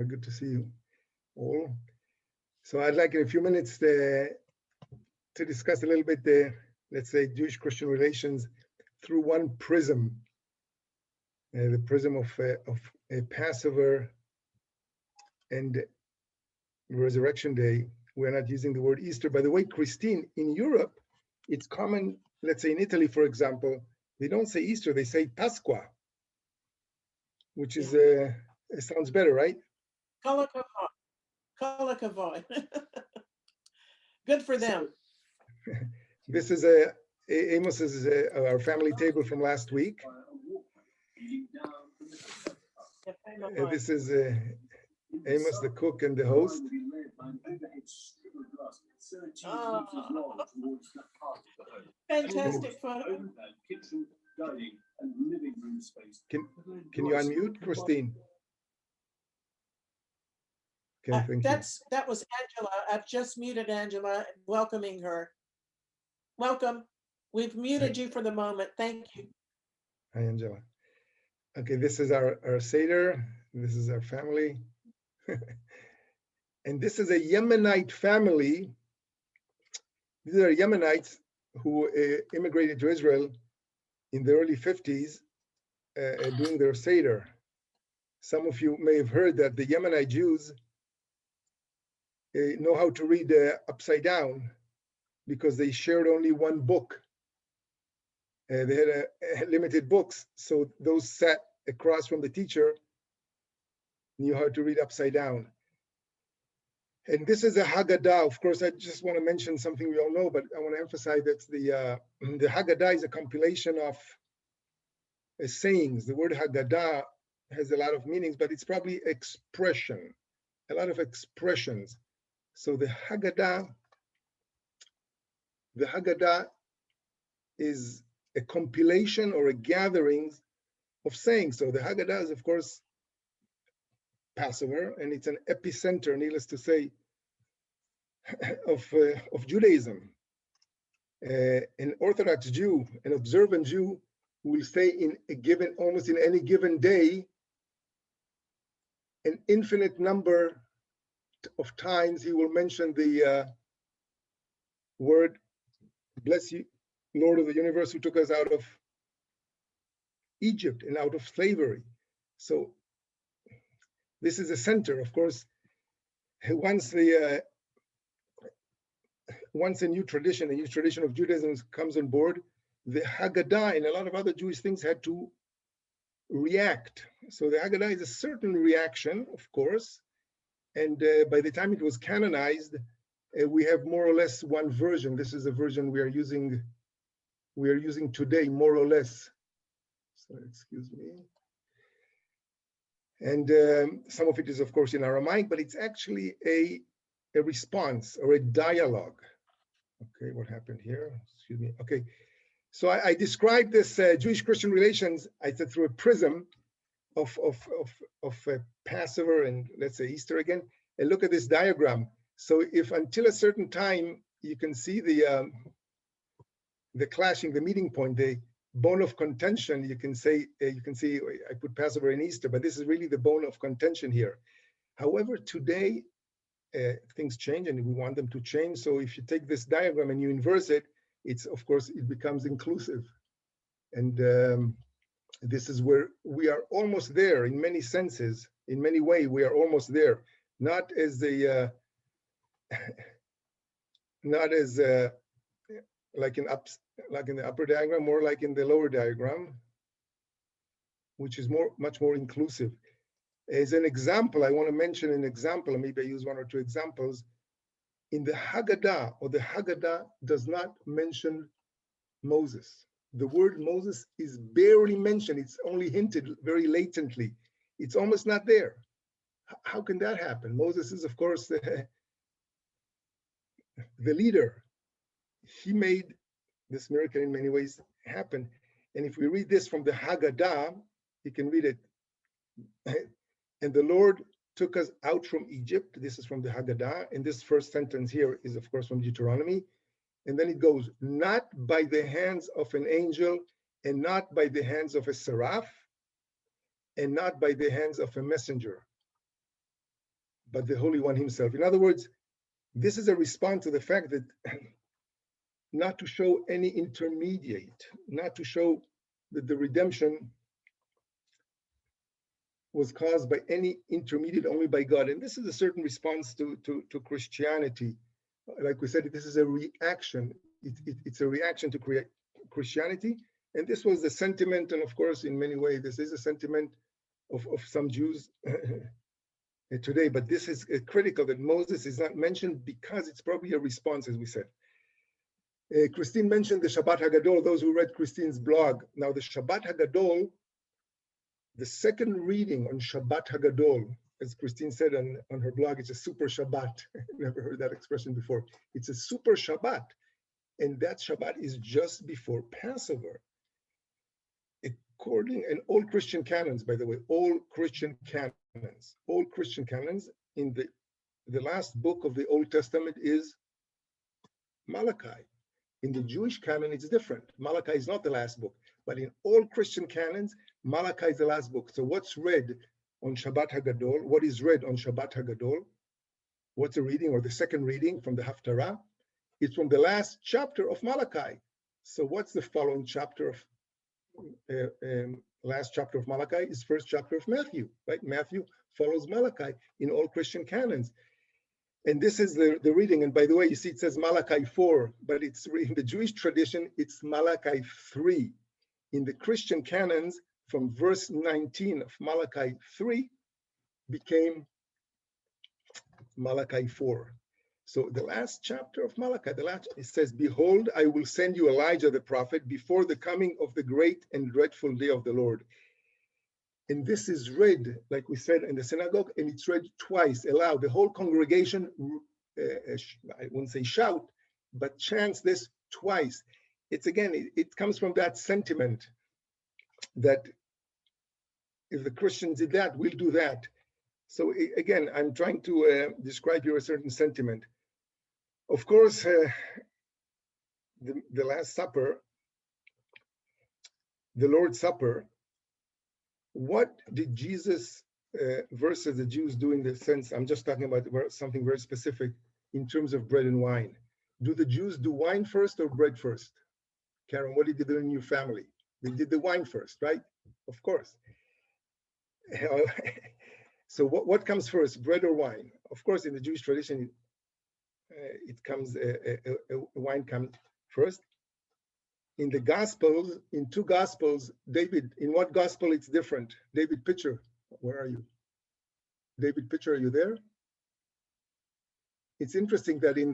Good to see you all. So I'd like in a few minutes to discuss a little bit the, let's say, Jewish-Christian relations through one prism, the prism of Passover and Resurrection Day. We're not using the word Easter. By the way, Christine, in Europe, it's common, let's say in Italy, for example, they don't say Easter, they say Pasqua, which is, it sounds better, right? Kolakavoy. Good for them. So, this is Amos's our family table from last week. This is Amos, the cook and the host. Oh, fantastic photo. Can you unmute, Christine? Okay, thank you. That was Angela. I've just muted Angela, welcoming her. Welcome. We've muted you for the moment. Thank you. Hi, Angela. Okay, this is our Seder. This is our family. And this is a Yemenite family. These are Yemenites who immigrated to Israel in the early 50s doing their Seder. Some of you may have heard that the Yemenite Jews know how to read upside down because they shared only one book. They had limited books, so those sat across from the teacher knew how to read upside down. And this is a Haggadah. Of course, I just want to mention something we all know, but I want to emphasize that the Haggadah is a compilation of sayings. The word Haggadah has a lot of meanings, but it's probably expression, a lot of expressions. So the Haggadah is a compilation or a gathering of sayings. So the Haggadah is, of course, Passover, and it's an epicenter, needless to say, of Judaism. An Orthodox Jew, an observant Jew, will say almost in any given day, an infinite number of times he will mention the word, bless you, Lord of the universe, who took us out of Egypt and out of slavery. So this is a center, of course. Once a new tradition of Judaism comes on board, the Haggadah and a lot of other Jewish things had to react. So the Haggadah is a certain reaction, of course, and by the time it was canonized, we have more or less one version. This is a version we are using today, more or less. So excuse me. And some of it is, of course, in Aramaic, but it's actually a response or a dialogue. Okay, what happened here? Excuse me. Okay, so I described this Jewish-Christian relations, I said, through a prism of Passover and, let's say, Easter again. And look at this diagram. So if until a certain time you can see the clashing, the meeting point, the bone of contention, you can see I put Passover and Easter, but this is really the bone of contention here. However, today things change and we want them to change. So if you take this diagram and you inverse it, of course it becomes inclusive. And this is where we are almost there in many senses. In many ways, we are almost there. Not as the like in the upper diagram, more like in the lower diagram, which is much more inclusive. As an example, I want to mention an example, and maybe I use one or two examples. In the Haggadah, or the Haggadah does not mention Moses. The word Moses is barely mentioned. It's only hinted very latently. It's almost not there. How can that happen? Moses is, of course, the leader. He made this miracle in many ways happen. And if we read this from the Haggadah, you can read it. And the Lord took us out from Egypt. This is from the Haggadah. And this first sentence here is, of course, from Deuteronomy. And then it goes, not by the hands of an angel, and not by the hands of a seraph, and not by the hands of a messenger. but the Holy One himself. In other words, this is a response to the fact that not to show any intermediate, not to show that the redemption was caused by any intermediate, only by God. And this is a certain response to Christianity. Like we said, this is a reaction. It's a reaction to Christianity. And this was the sentiment, and of course, in many ways, this is a sentiment of some Jews today. But this is critical that Moses is not mentioned because it's probably a response, as we said. Christine mentioned the Shabbat Hagadol, those who read Christine's blog. Now, the Shabbat Hagadol, the second reading on Shabbat Hagadol, as Christine said on her blog, it's a super Shabbat. Never heard that expression before. It's a super Shabbat. And that Shabbat is just before Passover. According, and all Christian canons, by the way, all Christian canons in the last book of the Old Testament is Malachi. In the Jewish canon, it's different. Malachi is not the last book, but in all Christian canons, Malachi is the last book. So what's read on Shabbat Hagadol? What is read on Shabbat Hagadol? What's the reading or the second reading from the Haftarah? It's from the last chapter of Malachi. So what's the following chapter of last chapter of Malachi? Is first chapter of Matthew, right? Matthew follows Malachi in all Christian canons. And this is the reading. And by the way, you see it says Malachi 4, but it's in the Jewish tradition, it's Malachi 3. In the Christian canons, from verse 19 of Malachi 3 became Malachi 4. So the last chapter of Malachi, it says, behold, I will send you Elijah the prophet before the coming of the great and dreadful day of the Lord. And this is read, like we said, in the synagogue, and it's read twice, aloud. The whole congregation, I wouldn't say shout, but chants this twice. It's again, it comes from that sentiment that if the Christians did that, we'll do that. So again, I'm trying to describe here a certain sentiment. Of course, the Last Supper, the Lord's Supper, what did Jesus versus the Jews do in the sense, I'm just talking about something very specific in terms of bread and wine. Do the Jews do wine first or bread first? Karen, what did you do in your family? They did the wine first, right? Of course. So what comes first, bread or wine? Of course, in the Jewish tradition, it comes, wine comes first. In the Gospels, in two Gospels, David, in what Gospel it's different? David Pitcher, where are you? David Pitcher, are you there? It's interesting that in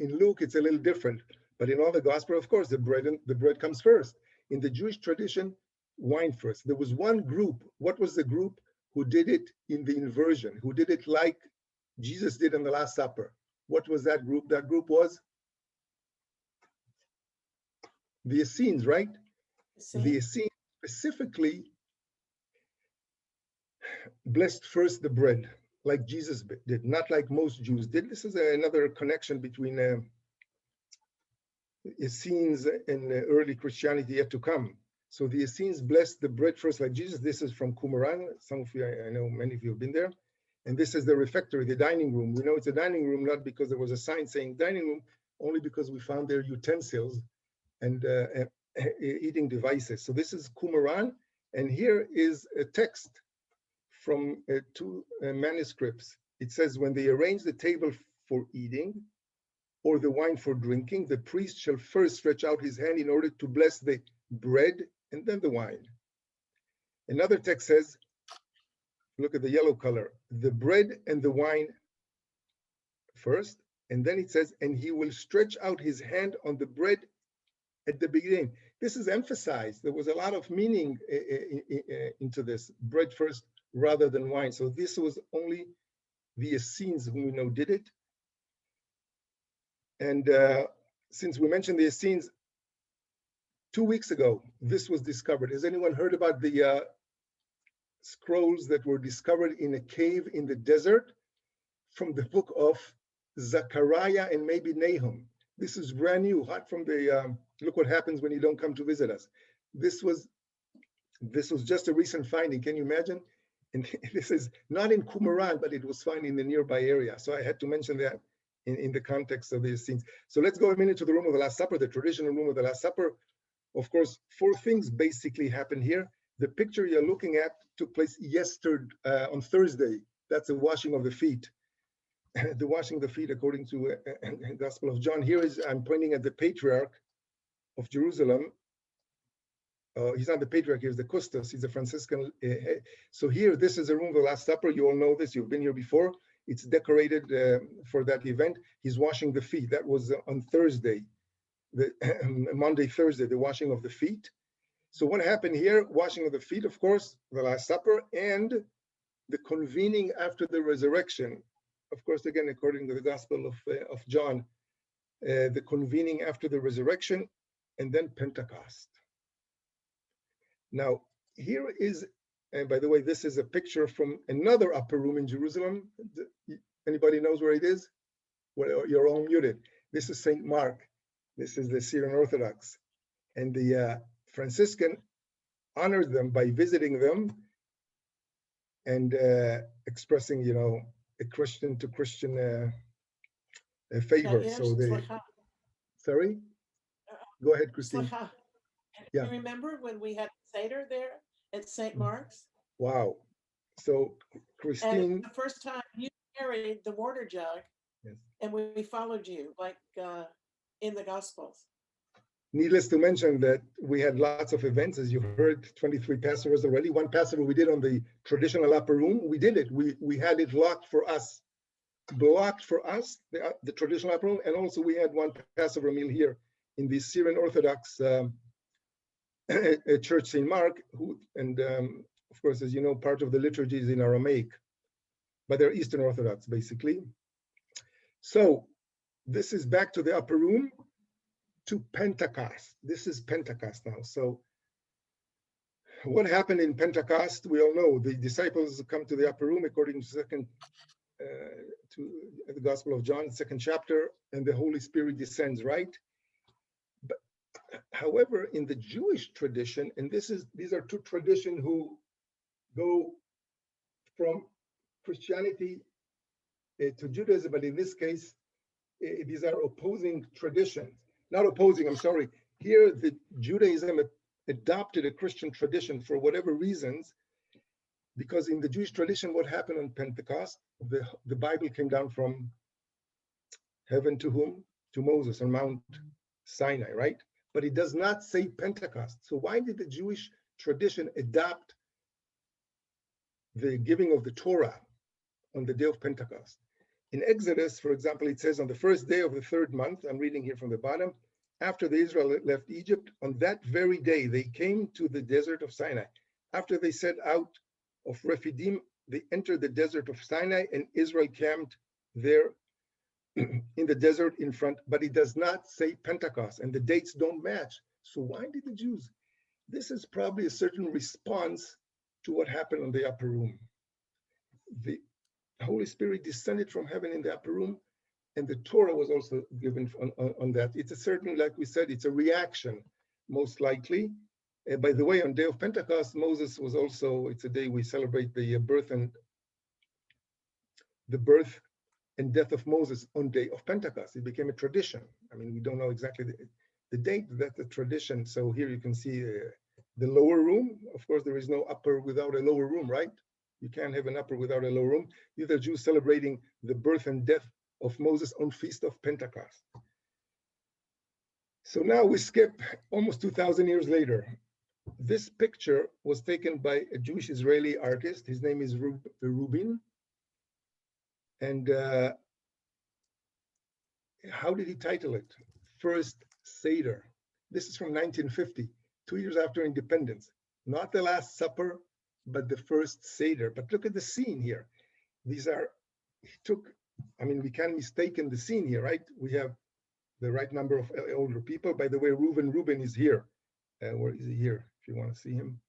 Luke, it's a little different, but in all the Gospel, of course, the bread comes first. In the Jewish tradition, wine first. There was one group. What was the group who did it in the inversion, who did it like Jesus did in the Last Supper? What was that group? That group was the Essenes, right? The Essenes specifically blessed first the bread, like Jesus did, not like most Jews did. This is another connection between Essenes and early Christianity yet to come. So the Essenes blessed the bread first, like Jesus. This is from Qumran. Some of you, I know many of you have been there. And this is the refectory, the dining room. We know it's a dining room, not because there was a sign saying dining room, only because we found their utensils and eating devices. So this is Qumran. And here is a text from two manuscripts. It says, when they arrange the table for eating or the wine for drinking, the priest shall first stretch out his hand in order to bless the bread and then the wine. Another text says, look at the yellow color, the bread and the wine first, and then it says, and he will stretch out his hand on the bread at the beginning. This is emphasized. There was a lot of meaning into this, bread first rather than wine. So this was only the Essenes whom we know did it. And since we mentioned the Essenes, 2 weeks ago, this was discovered. Has anyone heard about the scrolls that were discovered in a cave in the desert from the book of Zechariah and maybe Nahum? This is brand new, hot from the, look what happens when you don't come to visit us. This was just a recent finding. Can you imagine? And this is not in Qumran, but it was found in the nearby area. So I had to mention that in the context of these scenes. So let's go a minute to the room of the Last Supper, the traditional room of the Last Supper. Of course, 4 things basically happened here. The picture you're looking at took place yesterday, on Thursday. That's the washing of the feet. The washing of the feet according to Gospel of John. Here is, I'm pointing at the Patriarch of Jerusalem. He's not the Patriarch, he's the Custos, he's a Franciscan. So here, this is a room of the Last Supper. You all know this, you've been here before. It's decorated for that event. He's washing the feet. That was on Thursday, the Monday, Thursday, the washing of the feet. So what happened here? Washing of the feet, of course, the Last Supper, and the convening after the resurrection. Of course, again, according to the Gospel of John, the convening after the resurrection, and then Pentecost. Now, here is, and by the way, this is a picture from another upper room in Jerusalem. Anybody knows where it is? Well, you're all muted. This is St. Mark. This is the Syrian Orthodox. And the Franciscan honored them by visiting them and expressing, you know, a Christian to Christian favor. So they, sorry? Go ahead, Christine. Yeah. You remember when we had Seder there at St. Mark's? Wow. So Christine. And the first time you carried the water jug, yes, and we followed you like in the Gospels. Needless to mention that we had lots of events, as you heard, 23 Passovers already. One Passover we did on the traditional upper room. We did it. We had it blocked for us, the traditional upper room. And also we had one Passover meal here in the Syrian Orthodox Church St. Mark, of course, as you know, part of the liturgy is in Aramaic, but they're Eastern Orthodox, basically. So this is back to the upper room, to Pentecost. This is Pentecost now. So what happened in Pentecost? We all know the disciples come to the upper room according to the Gospel of John, 2nd chapter, and the Holy Spirit descends, right? But however, in the Jewish tradition, and these are 2 traditions who go from Christianity to Judaism, but in this case, these are opposing traditions. Not opposing, I'm sorry. Here, the Judaism adopted a Christian tradition for whatever reasons, because in the Jewish tradition, what happened on Pentecost? The Bible came down from heaven to whom? To Moses on Mount Sinai, right? But it does not say Pentecost. So why did the Jewish tradition adopt the giving of the Torah on the day of Pentecost? In Exodus, for example, it says on the 1st day of the 3rd month, I'm reading here from the bottom, after the Israel left Egypt, on that very day, they came to the desert of Sinai. After they set out of Rephidim, they entered the desert of Sinai, and Israel camped there in the desert in front, but it does not say Pentecost, and the dates don't match. So why did the Jews? This is probably a certain response to what happened on the upper room. The Holy Spirit descended from heaven in the upper room, and the Torah was also given on that. It's a certain, like we said, it's a reaction, most likely. By the way, on day of Pentecost, Moses was also, it's a day we celebrate the birth and death of Moses on day of Pentecost. It became a tradition. I mean, we don't know exactly the date, that's the tradition. So here you can see the lower room. Of course, there is no upper without a lower room, right? You can't have an upper without a lower room. These are Jews celebrating the birth and death of Moses on Feast of Pentecost. So now we skip almost 2,000 years later. This picture was taken by a Jewish Israeli artist. His name is Rubin. And how did he title it? First Seder. This is from 1950, 2 years after independence. Not the Last Supper, but the first Seder. But look at the scene here. These are, I mean, we can't mistake the scene here, right? We have the right number of older people. By the way, Reuben is here. Where is he here? If you want to see him.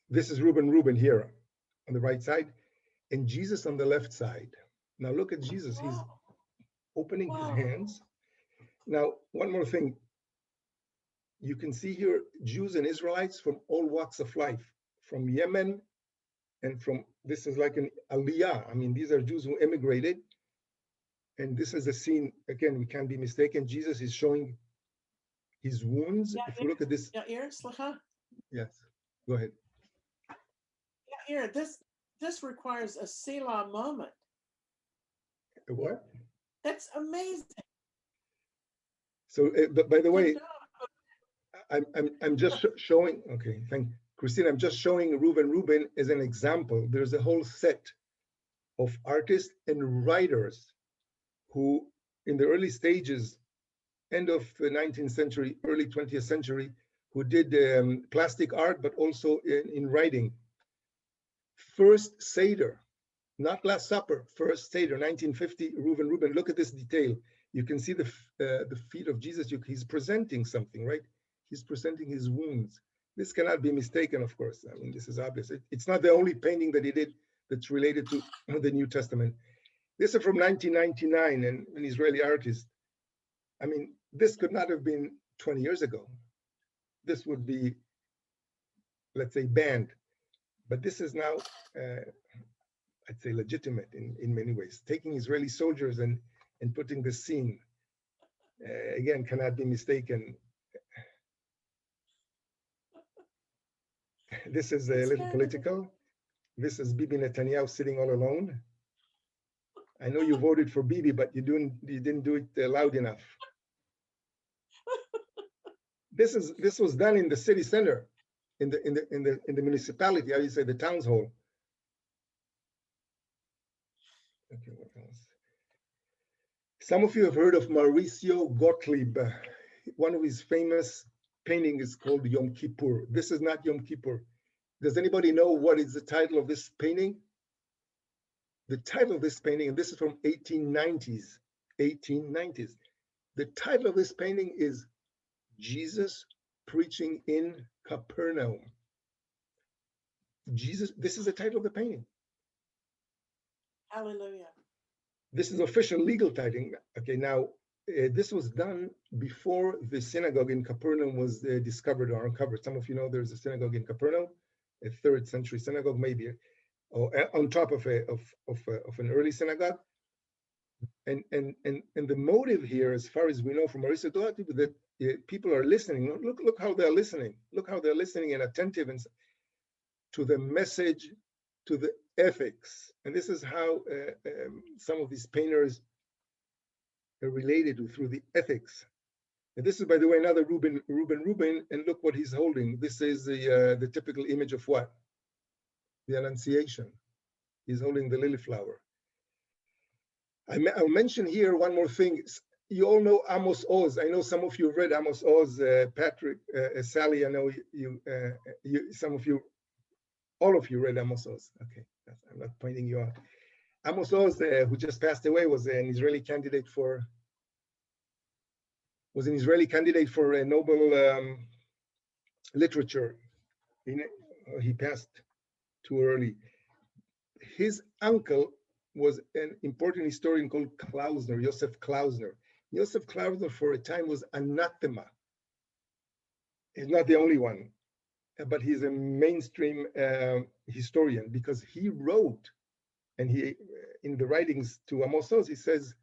This is Reuben here on the right side, and Jesus on the left side. Now look at Jesus. He's opening his hands. Now, one more thing. you can see here Jews and Israelites from all walks of life, from Yemen and from, this is like an aliyah. I mean, these are Jews who emigrated. And this is a scene, again, we can't be mistaken. Jesus is showing his wounds. If you look at this. Yair, Slacha. Yes, go ahead. Yair, this requires a Selah moment. What? That's amazing. So, but by the way, I'm just showing, okay, thank you. Christine, I'm just showing Reuben as an example. There's a whole set of artists and writers who, in the early stages, end of the 19th century, early 20th century, who did plastic art, but also in writing. First Seder, not Last Supper, First Seder, 1950, Reuben, look at this detail. You can see the feet of Jesus. He's presenting something, right? He's presenting his wounds. This cannot be mistaken, of course. I mean, this is obvious. It's not the only painting that he did that's related to the New Testament. This is from 1999, and an Israeli artist. I mean, this could not have been 20 years ago. This would be, let's say, banned. But this is now, I'd say, legitimate in many ways. Taking Israeli soldiers and putting the scene, again, cannot be mistaken. This is a little political. This is Bibi Netanyahu sitting all alone. I know you voted for Bibi, but you didn't do it loud enough. This was done in the city center, in the municipality. How do you say, the town's hall? Okay, what else? Some of you have heard of Mauricio Gottlieb. One of his famous painting is called Yom Kippur. This is not Yom Kippur. Does anybody know what is the title of this painting? The title of this painting, and this is from 1890s. The title of this painting is Jesus Preaching in Capernaum. Jesus, this is the title of the painting. Hallelujah. This is official legal title. Okay, now this was done before the synagogue in Capernaum was discovered or uncovered. Some of you know there's a synagogue in Capernaum, a 3rd century synagogue, maybe, or on top of an early synagogue. And the motive here, as far as we know from Mauricio Gottlieb, that people are listening. Look how they're listening. Look how they're listening and attentive and to the message, to the ethics. And this is how some of these painters are related to, through the ethics. And this is, by the way, another Reuben, and look what he's holding. This is the typical image of what? The Annunciation. He's holding the lily flower. I'll mention here one more thing. You all know Amos Oz. I know some of you read Amos Oz. Patrick, Sally, I know some of you, all of you read Amos Oz. Okay, I'm not pointing you out. Amos Oz, who just passed away, was an Israeli candidate for a Nobel literature. He passed too early. His uncle was an important historian called Klausner, Joseph Klausner. Joseph Klausner for a time was anathema. He's not the only one, but he's a mainstream historian because he wrote, and he, in the writings to Amos Oz, he says,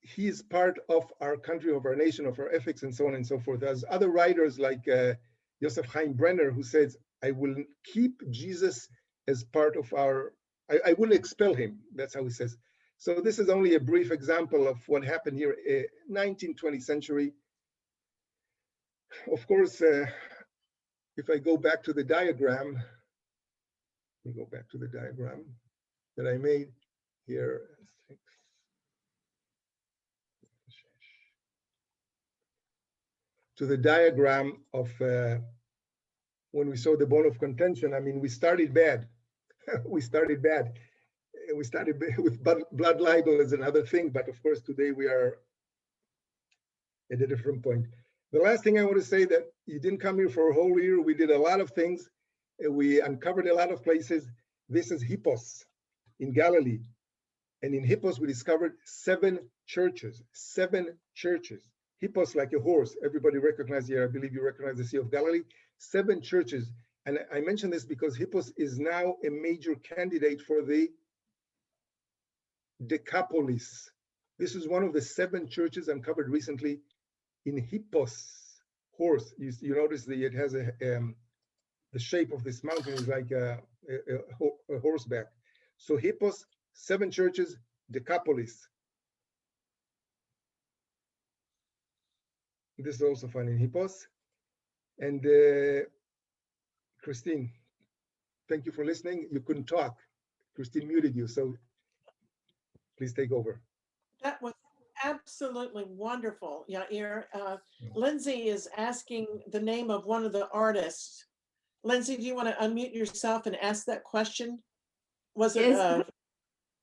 he is part of our country, of our nation, of our ethics, and so on and so forth. There's other writers like Joseph Chaim Brenner, who says, I will keep Jesus as part of our, I wouldn't expel him. That's how he says. So this is only a brief example of what happened here, 19th, 20th century. Of course, if I go back to the diagram, that I made here. To the diagram of when we saw the bone of contention. I mean, we started bad. We started bad. We started with blood libel as another thing, but of course today we are at a different point. The last thing I want to say, that you didn't come here for a whole year. We did a lot of things. We uncovered a lot of places. This is Hippos in Galilee. And in Hippos, we discovered 7 churches, 7 churches. Hippos like a horse. Everybody recognizes here, I believe you recognize the Sea of Galilee. 7 churches. And I mention this because Hippos is now a major candidate for the Decapolis. This is one of the 7 churches uncovered recently in Hippos, horse. You notice it has the shape of this mountain is like a horseback. So Hippos, 7 churches, Decapolis. This is also found in Hippos. And Christine, thank you for listening. You couldn't talk. Christine muted you, so please take over. That was absolutely wonderful, Yair. Lindsay is asking the name of one of the artists. Lindsay, do you want to unmute yourself and ask that question? Was it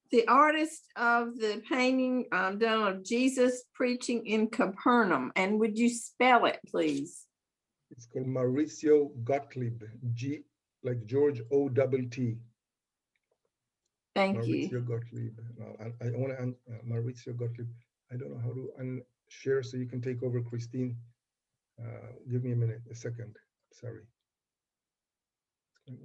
the artist of the painting done of Jesus preaching in Capernaum? And would you spell it, please? It's called Mauricio Gottlieb, G like George O-double-T. Thank Mauricio you. Gottlieb. I want to Mauricio Gottlieb. I don't know how to unshare, so you can take over, Christine. Give me a minute, a second. Sorry.